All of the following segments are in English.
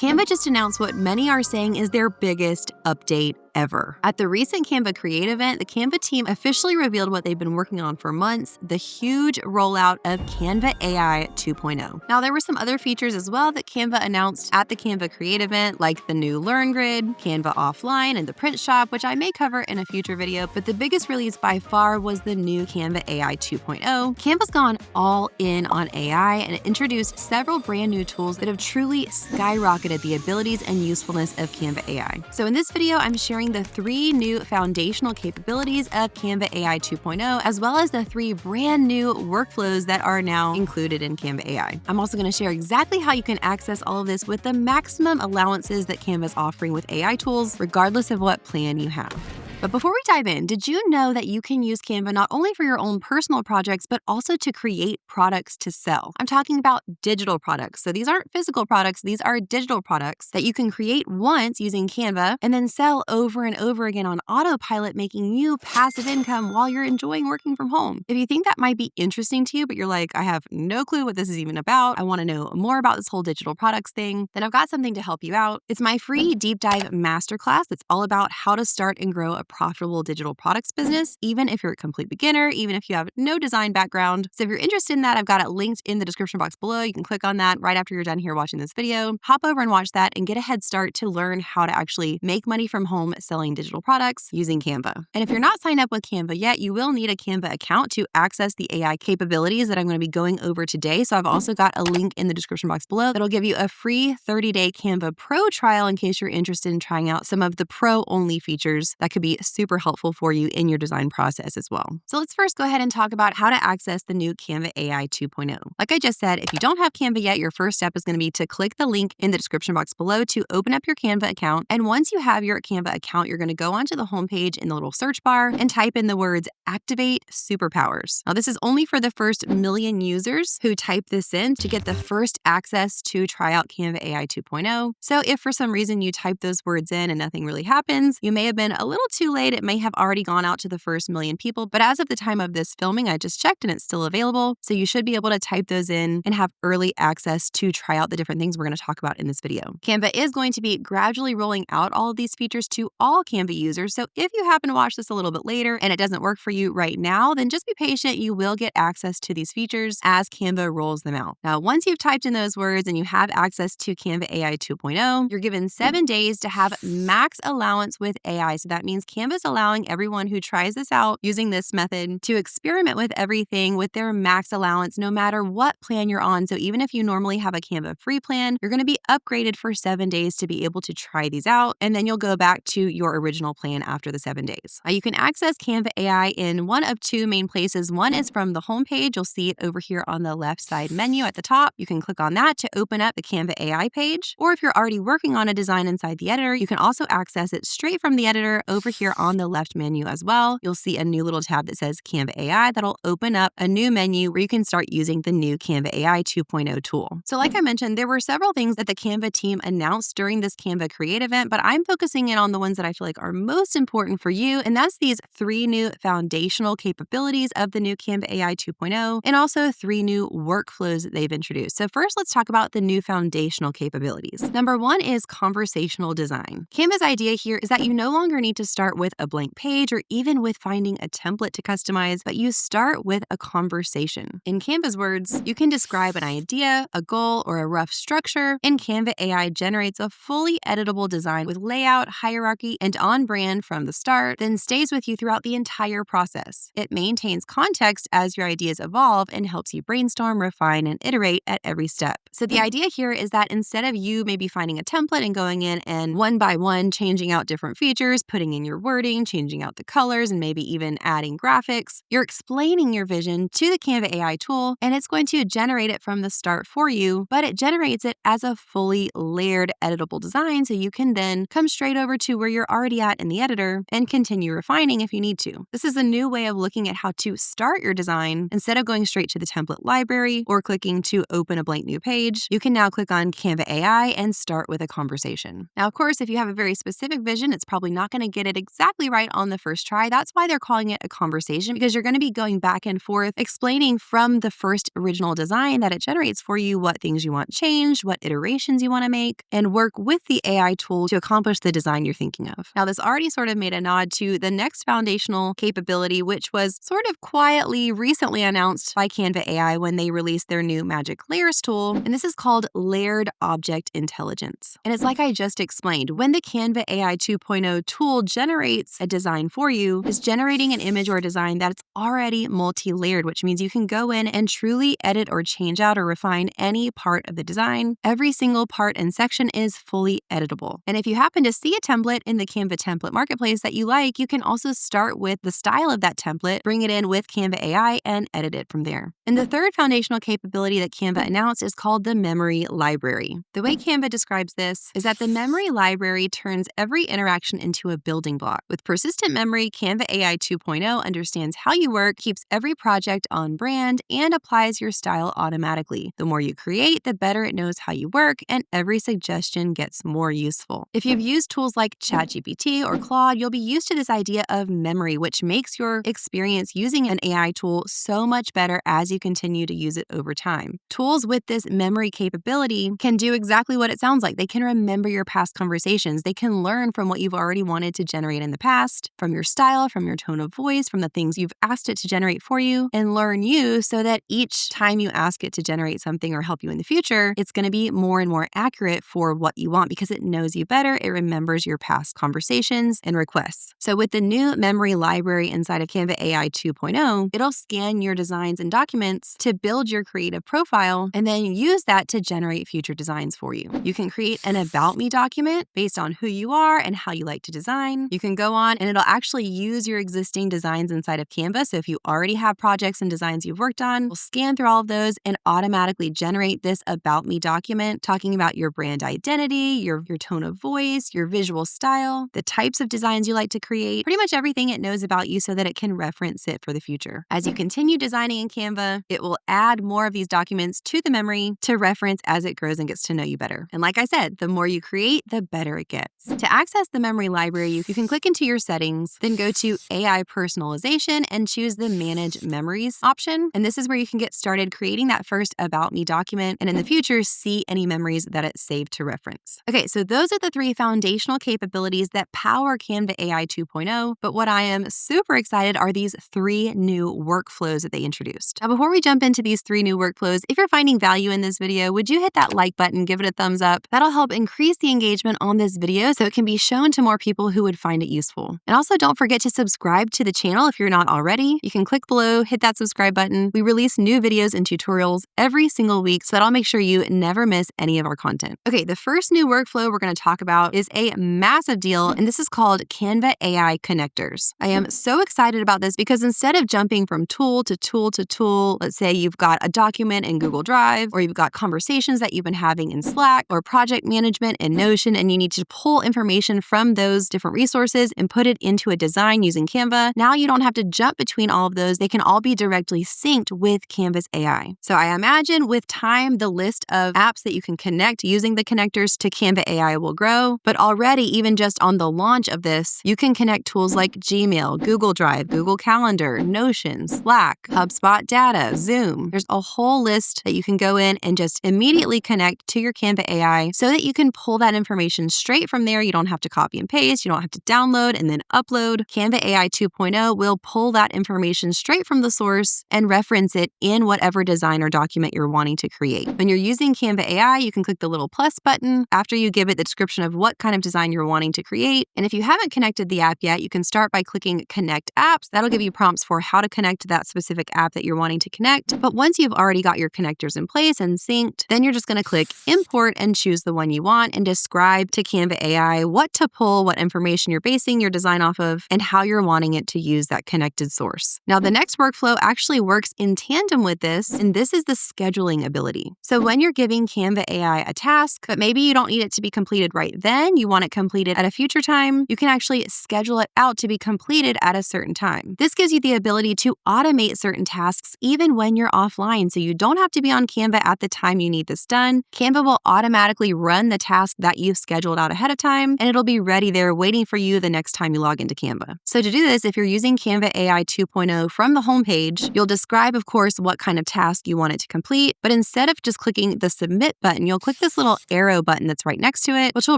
Canva just announced what many are saying is their biggest update ever. At the recent Canva Create event, the Canva team officially revealed what they've been working on for months, the huge rollout of Canva AI 2.0. Now, there were some other features as well that Canva announced at the Canva Create event, like the new Learn Grid, Canva Offline, and the Print Shop, which I may cover in a future video, but the biggest release by far was the new Canva AI 2.0. Canva's gone all in on AI and introduced several brand new tools that have truly skyrocketed the abilities and usefulness of Canva AI. So in this video, I'm sharing the 3 new foundational capabilities of Canva AI 2.0, as well as the 3 brand new workflows that are now included in Canva AI. I'm also going to share exactly how you can access all of this with the maximum allowances that Canva is offering with AI tools, regardless of what plan you have. But before we dive in, did you know that you can use Canva not only for your own personal projects, but also to create products to sell? I'm talking about digital products. So these aren't physical products, these are digital products that you can create once using Canva and then sell over and over again on autopilot, making you passive income while you're enjoying working from home. If you think that might be interesting to you, but you're like, I have no clue what this is even about, I want to know more about this whole digital products thing, then I've got something to help you out. It's my free deep dive masterclass that's all about how to start and grow a profitable digital products business, even if you're a complete beginner, even if you have no design background. So if you're interested in that, I've got it linked in the description box below. You can click on that right after you're done here watching this video. Hop over and watch that and get a head start to learn how to actually make money from home selling digital products using Canva. And if you're not signed up with Canva yet, you will need a Canva account to access the AI capabilities that I'm going to be going over today. So I've also got a link in the description box below that'll give you a free 30-day Canva Pro trial in case you're interested in trying out some of the Pro-only features that could be super helpful for you in your design process as well. So let's first go ahead and talk about how to access the new Canva AI 2.0. Like I just said, if you don't have Canva yet, your first step is going to be to click the link in the description box below to open up your Canva account. And once you have your Canva account, you're going to go onto the homepage in the little search bar and type in the words activate superpowers. Now, this is only for the first 1 million users who type this in to get the first access to try out Canva AI 2.0. So if for some reason you type those words in and nothing really happens, you may have been a little too late. It may have already gone out to the first 1 million people, but as of the time of this filming, I just checked and it's still available. So you should be able to type those in and have early access to try out the different things we're going to talk about in this video. Canva is going to be gradually rolling out all of these features to all Canva users. So if you happen to watch this a little bit later and it doesn't work for you right now, then just be patient. You will get access to these features as Canva rolls them out. Now, once you've typed in those words and you have access to Canva AI 2.0, you're given 7 days to have max allowance with AI. So that means Canva's allowing everyone who tries this out using this method to experiment with everything with their max allowance, no matter what plan you're on. So even if you normally have a Canva free plan, you're going to be upgraded for 7 days to be able to try these out. And then you'll go back to your original plan after the 7 days. You can access Canva AI in one of 2 main places. One is from the homepage. You'll see it over here on the left side menu at the top. You can click on that to open up the Canva AI page. Or if you're already working on a design inside the editor, you can also access it straight from the editor over here on the left menu as well. You'll see a new little tab that says Canva AI that'll open up a new menu where you can start using the new Canva AI 2.0 tool. So like I mentioned, there were several things that the Canva team announced during this Canva Create event, but I'm focusing in on the ones that I feel like are most important for you. And that's these 3 new foundational capabilities of the new Canva AI 2.0 and also 3 new workflows that they've introduced. So first, let's talk about the new foundational capabilities. Number 1 is conversational design. Canva's idea here is that you no longer need to start with a blank page or even with finding a template to customize, but you start with a conversation. In Canva's words, you can describe an idea, a goal, or a rough structure, and Canva AI generates a fully editable design with layout, hierarchy, and on brand from the start, then stays with you throughout the entire process. It maintains context as your ideas evolve and helps you brainstorm, refine, and iterate at every step. So the idea here is that instead of you maybe finding a template and going in and one by one changing out different features, putting in your wording, changing out the colors, and maybe even adding graphics, you're explaining your vision to the Canva AI tool, and it's going to generate it from the start for you, but it generates it as a fully layered editable design, so you can then come straight over to where you're already at in the editor and continue refining if you need to. This is a new way of looking at how to start your design. Instead of going straight to the template library or clicking to open a blank new page, you can now click on Canva AI and start with a conversation. Now, of course, if you have a very specific vision, it's probably not going to get it exactly right on the first try. That's why they're calling it a conversation, because you're going to be going back and forth explaining from the first original design that it generates for you what things you want changed, what iterations you want to make, and work with the AI tool to accomplish the design you're thinking of. Now, this already sort of made a nod to the next foundational capability, which was sort of quietly recently announced by Canva AI when they released their new Magic Layers tool, and this is called Layered Object Intelligence. And it's like I just explained, when the Canva AI 2.0 tool generates a design for you, it's generating an image or design that's already multi-layered, which means you can go in and truly edit or change out or refine any part of the design. Every single part and section is fully editable. And if you happen to see a template in the Canva template marketplace that you like, you can also start with the style of that template, bring it in with Canva AI, and edit it from there. And the third foundational capability that Canva announced is called the memory library. The way Canva describes this is that the memory library turns every interaction into a building block. With persistent memory, Canva AI 2.0 understands how you work, keeps every project on brand, and applies your style automatically. The more you create, the better it knows how you work, and every suggestion gets more useful. If you've used tools like ChatGPT or Claude, you'll be used to this idea of memory, which makes your experience using an AI tool so much better as you continue to use it over time. Tools with this memory capability can do exactly what it sounds like. They can remember your past conversations. They can learn from what you've already wanted to generate in the past, from your style, from your tone of voice, from the things you've asked it to generate for you, and learn you so that each time you ask it to generate something or help you in the future, it's going to be more and more accurate for what you want because it knows you better. It remembers your past conversations and requests. So with the new memory library inside of Canva AI 2.0, it'll scan your designs and documents to build your creative profile and then use that to generate future designs for you. You can create an About Me document based on who you are and how you like to design. You can go on and it'll actually use your existing designs inside of Canva. So if you already have projects and designs you've worked on, we'll scan through all of those and automatically generate this About Me document talking about your brand identity, your tone of voice, your visual style, the types of designs you like to create, pretty much everything it knows about you so that it can reference it for the future. As you continue designing in Canva, it will add more of these documents to the memory to reference as it grows and gets to know you better. And like I said, the more you create, the better it gets. To access the memory library, you can click into your settings, then go to AI personalization and choose the Manage Memories option. And this is where you can get started creating that first About Me document and in the future see any memories that it's saved to reference. Okay, so those are the three foundational capabilities that power Canva AI 2.0, but what I am super excited are these three new workflows that they introduced. Now, before we jump into these three new workflows, if you're finding value in this video, would you hit that like button, give it a thumbs up? That'll help increase the engagement on this video so it can be shown to more people who would find it useful. And also don't forget to subscribe to the channel if you're not already. You can click below, hit that subscribe button. We release new videos and tutorials every single week, so that I'll make sure you never miss any of our content. Okay, the first new workflow we're going to talk about is a massive deal, and this is called Canva AI connectors. I am so excited about this because instead of jumping from tool to tool to tool, let's say you've got a document in Google Drive, or you've got conversations that you've been having in Slack, or project management in Notion, and you need to pull information from those different resources and put it into a design using Canva. Now you don't have to jump between all of those. They can all be directly synced with Canva's AI. So I imagine with time, the list of apps that you can connect using the connectors to Canva AI will grow. But already, even just on the launch of this, you can connect tools like Gmail, Google Drive, Google Calendar, Notion, Slack, HubSpot Data, Zoom. There's a whole list that you can go in and just immediately connect to your Canva AI so that you can pull that information straight from there. You don't have to copy and paste. You don't have to download and then upload. Canva AI 2.0 will pull that information straight from the source and reference it in whatever design or document you're wanting to create. When you're using Canva AI, you can click the little plus button after you give it the description of what kind of design you're wanting to create. And if you haven't connected the app yet, you can start by clicking Connect Apps. That'll give you prompts for how to connect to that specific app that you're wanting to connect. But once you've already got your connectors in place and synced, then you're just going to click Import and choose the one you want and describe to Canva AI what to pull, what information you're basing your design off of, and how you're wanting it to use that connected source. Now, the next workflow actually works in tandem with this, and this is the scheduling ability. So when you're giving Canva AI a task, but maybe you don't need it to be completed right then, you want it completed at a future time, you can actually schedule it out to be completed at a certain time. This gives you the ability to automate certain tasks even when you're offline, so you don't have to be on Canva at the time you need this done. Canva will automatically run the task that you've scheduled out ahead of time, and it'll be ready there waiting for you the next time you log into Canva. So to do this, if you're using Canva AI 2.0 from the homepage, you'll describe, of course, what kind of task you want it to complete. But instead of just clicking the submit button, you'll click this little arrow button that's right next to it, which will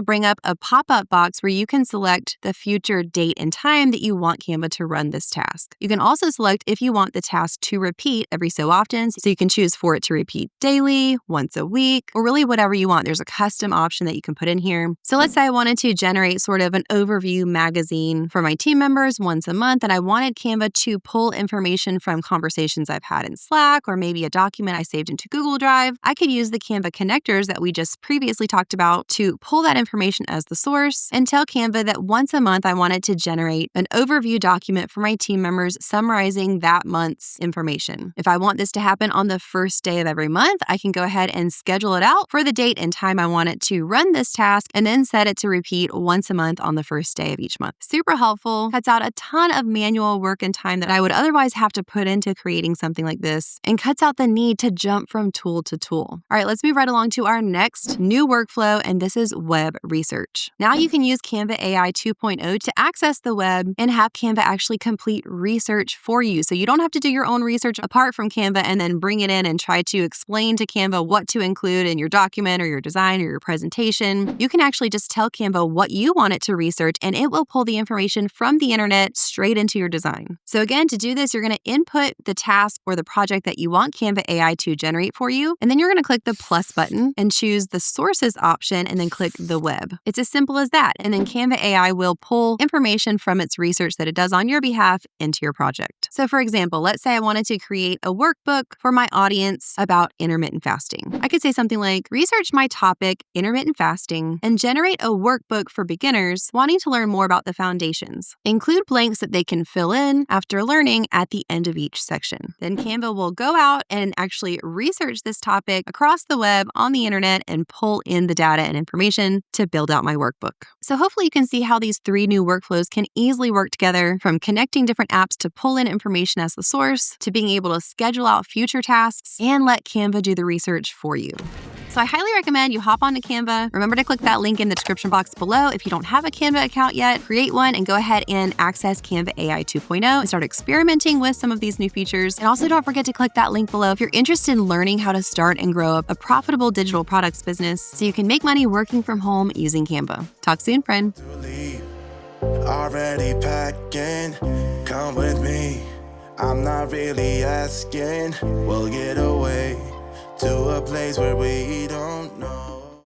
bring up a pop-up box where you can select the future date and time that you want Canva to run this task. You can also select if you want the task to repeat every so often. So you can choose for it to repeat daily, once a week, or really whatever you want. There's a custom option that you can put in here. So let's say I wanted to generate sort of an overview magazine for my team members once a month, and I wanted Canva to pull information from conversations I've had in Slack or maybe a document I saved into Google Drive. I could use the Canva connectors that we just previously talked about to pull that information as the source and tell Canva that once a month I wanted to generate an overview document for my team members summarizing that month's information. If I want this to happen on the first day of every month, I can go ahead and schedule it out for the date and time I want it to run this task and then set it to repeat once a month on the first day of each month. Super helpful, cuts out a ton of manual work and time that I would otherwise have to put into creating something like this, and cuts out the need to jump from tool to tool. All right, let's move right along to our next new workflow, and this is web research. Now you can use Canva AI 2.0 to access the web and have Canva actually complete research for you. So you don't have to do your own research apart from Canva and then bring it in and try to explain to Canva what to include in your document or your design or your presentation. You can actually just tell Canva what you want it to research, and it will pull the information from the internet straight into your design. So again, to do this, you're going to input the task or the project that you want Canva AI to generate for you, and then you're going to click the plus button and choose the sources option and then click the web. It's as simple as that. And then Canva AI will pull information from its research that it does on your behalf into your project. So for example, let's say I wanted to create a workbook for my audience about intermittent fasting. I could say something like, research my topic, intermittent fasting, and generate a workbook for beginners wanting to learn more about the foundations. Include blanks that they can fill in after learning at the end of each section. Then Canva will go out and actually research this topic across the web on the internet and pull in the data and information to build out my workbook. So hopefully you can see how these three new workflows can easily work together, from connecting different apps to pull in information as the source, to being able to schedule out future tasks and let Canva do the research for you. So I highly recommend you hop onto Canva. Remember to click that link in the description box below. If you don't have a Canva account yet, create one and go ahead and access Canva AI 2.0 and start experimenting with some of these new features. And also don't forget to click that link below if you're interested in learning how to start and grow up a profitable digital products business so you can make money working from home using Canva. Talk soon, friend. Already packing, come with me. I'm not really asking, we'll get away to a place where we don't know.